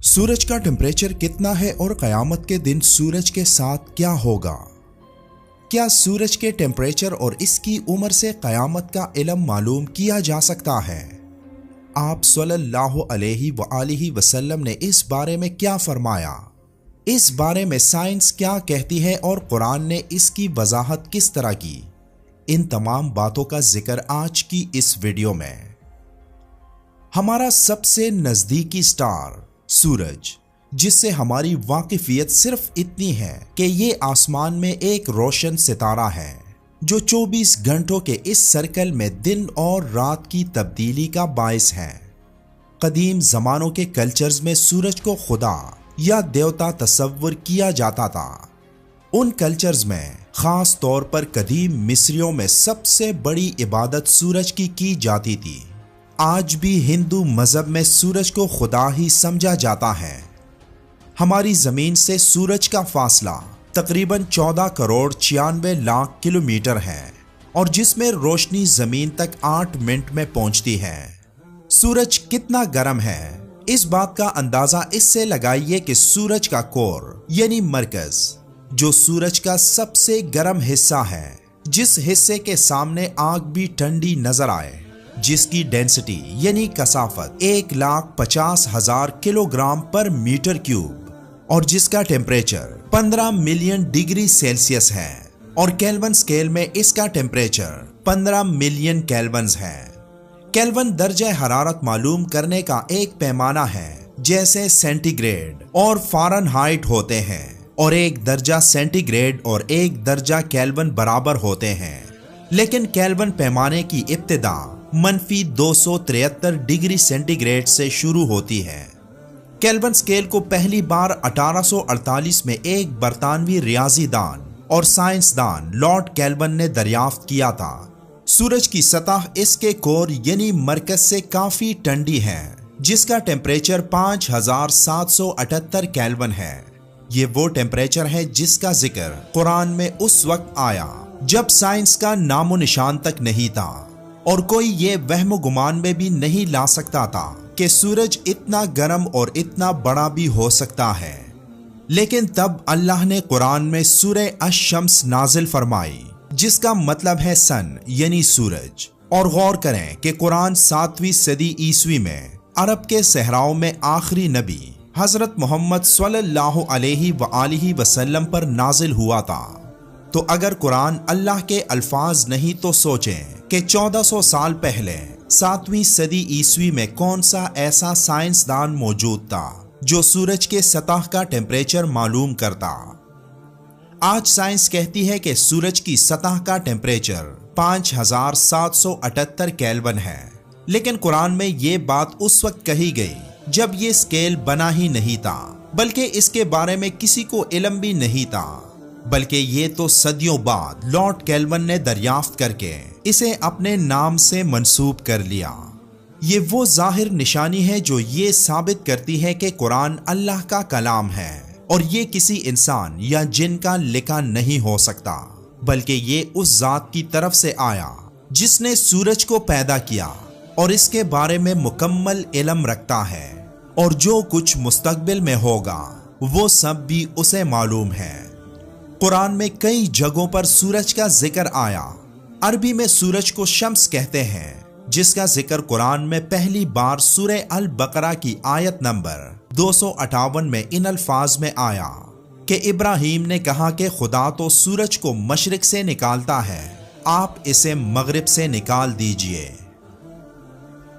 सूरज का टेम्परेचर कितना है और क़यामत के दिन सूरज के साथ क्या होगा? क्या सूरज के टेम्परेचर और इसकी उम्र से क़यामत का इल्म मालूम किया जा सकता है? आप सल्लल्लाहु अलैहि वसल्लम ने इस बारे में क्या फरमाया? इस बारे में साइंस क्या कहती है और कुरान ने इसकी वजाहत किस तरह की? इन तमाम बातों का जिक्र आज की इस वीडियो में। हमारा सबसे नजदीकी स्टार सूरज, जिससे हमारी वाकिफियत सिर्फ इतनी है कि ये आसमान में एक रोशन सितारा है जो 24 घंटों के इस सर्कल में दिन और रात की तब्दीली का बायस है। कदीम जमानों के कल्चर्स में सूरज को खुदा या देवता तस्वुर किया जाता था। उन कल्चर्स में खास तौर पर कदीम मिस्रियों में सबसे बड़ी इबादत सूरज की जाती थी। आज भी हिंदू मजहब में सूरज को खुदा ही समझा जाता है। हमारी जमीन से सूरज का फासला तकरीबन 14 करोड़ 96 लाख किलोमीटर है और जिसमें रोशनी जमीन तक 8 मिनट में पहुंचती है। सूरज कितना गर्म है, इस बात का अंदाजा इससे लगाइए कि सूरज का कोर यानी मरकज, जो सूरज का सबसे गर्म हिस्सा है, जिस हिस्से के सामने आग भी ठंडी नजर आए, जिसकी डेंसिटी यानी कसाफत 1,50,000 किलोग्राम पर मीटर क्यूब और जिसका टेम्परेचर 15 मिलियन डिग्री सेल्सियस है और केल्विन स्केल में इसका टेम्परेचर 15 मिलियन केल्विन्स है। केल्विन दर्जा हरारत मालूम करने का एक पैमाना है, जैसे सेंटीग्रेड और फ़ारेनहाइट होते हैं और एक दर्जा सेंटीग्रेड और एक दर्जा केल्विन बराबर होते हैं। लेकिन केल्विन पैमाने की इब्तिदा -273 डिग्री सेंटीग्रेड से शुरू होती है। केल्विन स्केल को पहली बार 1848 में एक बरतानवी रियाजीदान और साइंसदान लॉर्ड केल्विन ने दरियाफ्त किया था। सूरज की सतह इसके कोर यानी मरकज से काफी ठंडी है, जिसका टेम्परेचर 5778 केल्विन है। ये वो टेम्परेचर है जिसका जिक्र कुरान में उस वक्त आया जब साइंस का नामो निशान तक नहीं था और कोई ये वहम गुमान में भी नहीं ला सकता था कि सूरज इतना गर्म और इतना बड़ा भी हो सकता है। लेकिन तब अल्लाह ने कुरान में सूरह अश-शम्स नाजिल फरमाई, जिसका मतलब है सन यानी सूरज। और गौर करें कि कुरान 7वीं सदी ईस्वी में अरब के सहराओं में आखिरी नबी हजरत मोहम्मद सल्लल्लाहु अलैहि वसल्लम पर नाजिल हुआ था। तो अगर कुरान अल्लाह के अल्फाज नहीं तो सोचें कि 1400 साल पहले 7वीं सदी ईस्वी में कौन सा ऐसा साइंसदान मौजूद था जो सूरज के सतह का टेम्परेचर मालूम करता। आज साइंस कहती है कि सूरज की सतह का टेम्परेचर 5778 केल्विन है, लेकिन कुरान में ये बात उस वक्त कही गई जब ये स्केल बना ही नहीं था, बल्कि इसके बारे में किसी को इल्म भी नहीं था, बल्कि ये तो सदियों बाद लॉर्ड केल्विन ने दरियाफ्त करके इसे अपने नाम से मंसूब कर लिया। ये वो जाहिर निशानी है जो ये साबित करती है कि कुरान अल्लाह का कलाम है और ये किसी इंसान या जिन का लिखा नहीं हो सकता, बल्कि ये उस जात की तरफ से आया जिसने सूरज को पैदा किया और इसके बारे में मुकम्मल इल्म रखता है, और जो कुछ मुस्तकबिल में होगा वो सब भी उसे मालूम है। कुरान में कई जगहों पर सूरज का जिक्र आया। अरबी में सूरज को शम्स कहते हैं, जिसका जिक्र कुरान में पहली बार सूरह अल बकरा की आयत नंबर 258 में इन अल्फाज में आया कि इब्राहीम ने कहा कि खुदा तो सूरज को मशरिक से निकालता है, आप इसे मगरिब से निकाल दीजिए।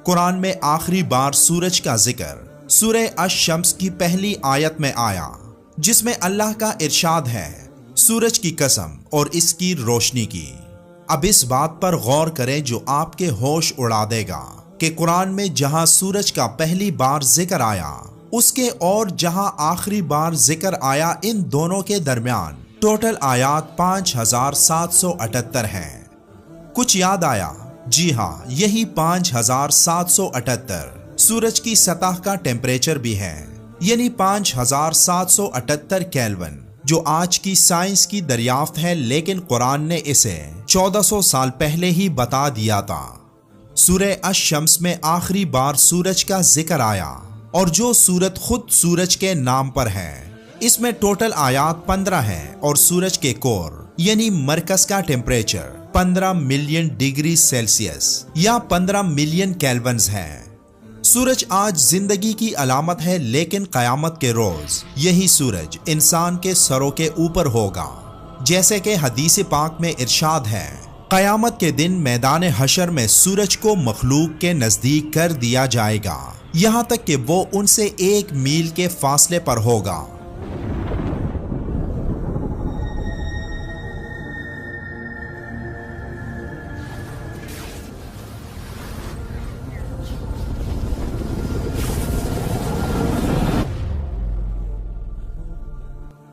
कुरान में आखिरी बार सूरज का जिक्र सूरह अश-शम्स की पहली आयत में आया, जिसमें अल्लाह का इरशाद है, सूरज की कसम और इसकी रोशनी की। अब इस बात पर गौर करें जो आपके होश उड़ा देगा कि कुरान में जहां सूरज का पहली बार जिक्र आया, उसके और जहां आखिरी बार जिक्र आया, इन दोनों के दरमियान टोटल आयात 5778 हैं। कुछ याद आया? जी हाँ, यही 5778 सूरज की सतह का टेम्परेचर भी है, यानी 5778 केल्विन, जो आज की साइंस की दरियाफ्त है, लेकिन कुरान ने इसे 1400 साल पहले ही बता दिया था। सूरह अश-शम्स में आखिरी बार सूरज का जिक्र आया और जो सूरत खुद सूरज के नाम पर है। इसमें टोटल आयात 15 हैं और सूरज के कोर यानी मरकज का टेम्परेचर 15 मिलियन डिग्री सेल्सियस या 15 मिलियन केल्विन्स है। सूरज आज जिंदगी की अलामत है, लेकिन कयामत के रोज यही सूरज इंसान के सरों के ऊपर होगा। जैसे कि हदीस पाक में इरशाद है, कयामत के दिन मैदान हशर में सूरज को मखलूक के नजदीक कर दिया जाएगा, यहाँ तक कि वो उनसे 1 मील के फासले पर होगा।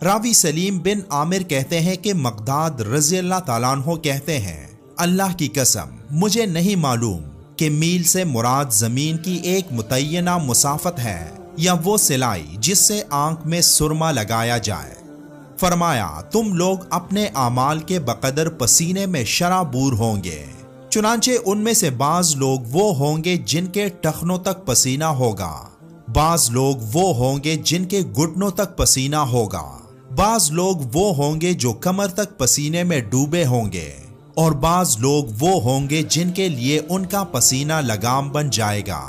रावी सलीम बिन आमिर कहते हैं कि मकदाद रज़ी अल्लाह ताला अन्हु कहते हैं, अल्लाह की कसम मुझे नहीं मालूम कि मील से मुराद जमीन की एक मुतय्यना मुसाफत है या वो सिलाई जिससे आंख में सुरमा लगाया जाए। फरमाया, तुम लोग अपने आमाल के बकदर पसीने में शराबूर होंगे। चुनांचे उनमें से बाज लोग वो होंगे जिनके टखनों तक पसीना होगा, बाज लोग वो होंगे जिनके घुटनों तक पसीना होगा, बाज लोग वो होंगे जो कमर तक पसीने में डूबे होंगे, और बाज लोग वो होंगे जिनके लिए उनका पसीना लगाम बन जाएगा।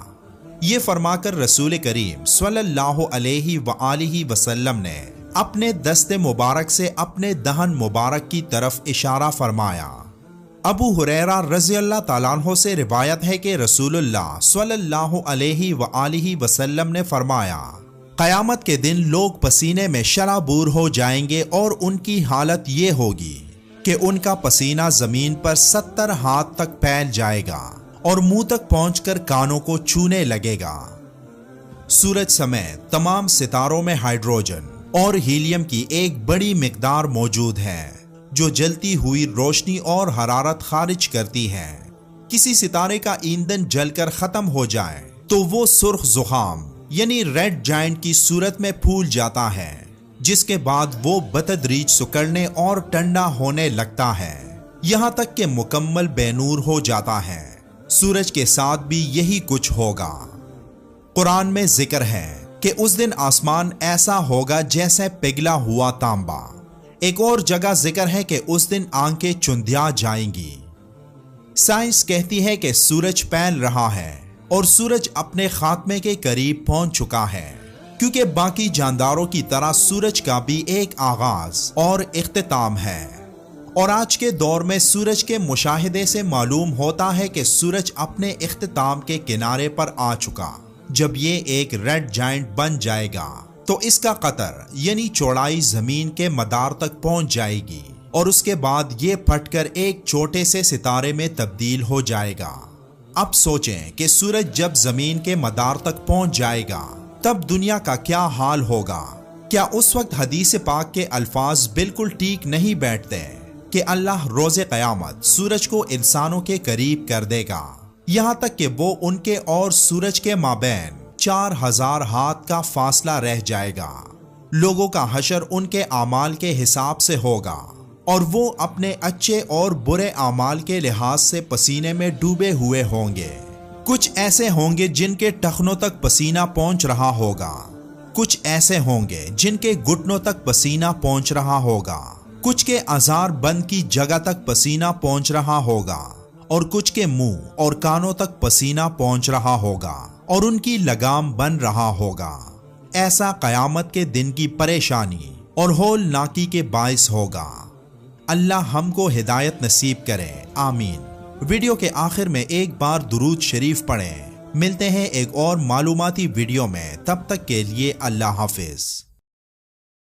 ये फरमाकर रसूल करीम सल्लल्लाहु अलैहि वआलिहि वसल्लम ने अपने दस्ते मुबारक से अपने दहन मुबारक की तरफ इशारा फरमाया। अबू हुरैरा रज़ी अल्लाह ताला अन्हु से रिवायत है कि रसूलुल्लाह सल्लल्लाहु अलैहि वआलिहि वसल्लम ने फरमाया, कयामत के दिन लोग पसीने में शराबूर हो जाएंगे और उनकी हालत ये होगी कि उनका पसीना जमीन पर 70 हाथ तक फैल जाएगा और मुंह तक पहुंचकर कानों को छूने लगेगा। सूरज समेत तमाम सितारों में हाइड्रोजन और हीलियम की एक बड़ी मिकदार मौजूद है जो जलती हुई रोशनी और हरारत खारिज करती है। किसी सितारे का ईंधन जलकर खत्म हो जाए तो वो सुर्ख जुखाम यानी रेड जायंट की सूरत में फूल जाता है, जिसके बाद वो बतदरीज सुकड़ने और ठंडा होने लगता है, यहाँ तक कि मुकम्मल बेनूर हो जाता है। सूरज के साथ भी यही कुछ होगा। कुरान में जिक्र है कि उस दिन आसमान ऐसा होगा जैसे पिघला हुआ तांबा। एक और जगह जिक्र है कि उस दिन आंखें चुंधिया जाएंगी। साइंस कहती है कि सूरज फैल रहा है और सूरज अपने खात्मे के करीब पहुंच चुका है, क्योंकि बाकी जानदारों की तरह सूरज का भी एक आगाज और इख्तिताम है। और आज के दौर में सूरज के मुशाहिदे से मालूम होता है कि सूरज अपने इख्तिताम के किनारे पर आ चुका। जब ये एक रेड जायंट बन जाएगा तो इसका कतर यानी चौड़ाई जमीन के मदार तक पहुंच जाएगी और उसके बाद ये फटकर एक छोटे से सितारे में तब्दील हो जाएगा। अब सोचें कि सूरज जब जमीन के मदार तक पहुंच जाएगा तब दुनिया का क्या हाल होगा। क्या उस वक्त हदीस पाक के अल्फाज बिल्कुल ठीक नहीं बैठते कि अल्लाह रोज़े क़यामत सूरज को इंसानों के करीब कर देगा, यहाँ तक कि वो उनके और सूरज के माबैन 4000 हाथ का फासला रह जाएगा। लोगों का हशर उनके आमाल के हिसाब से होगा और वो अपने अच्छे और बुरे आमाल के लिहाज से पसीने में डूबे हुए होंगे। कुछ ऐसे होंगे जिनके टखनों तक पसीना पहुंच रहा होगा, कुछ ऐसे होंगे जिनके घुटनों तक पसीना पहुंच रहा होगा, कुछ के अज़ार बंद की जगह तक पसीना पहुंच रहा होगा और कुछ के मुंह और कानों तक पसीना पहुंच रहा होगा और उनकी लगाम बन रहा होगा। ऐसा कयामत के दिन की परेशानी और होलनाकी के बाइस होगा। अल्लाह हमको हिदायत नसीब करे, आमीन। वीडियो के आखिर में एक बार दुरूद शरीफ पढ़ें। मिलते हैं एक और मालूमाती वीडियो में, तब तक के लिए अल्लाह हाफिज।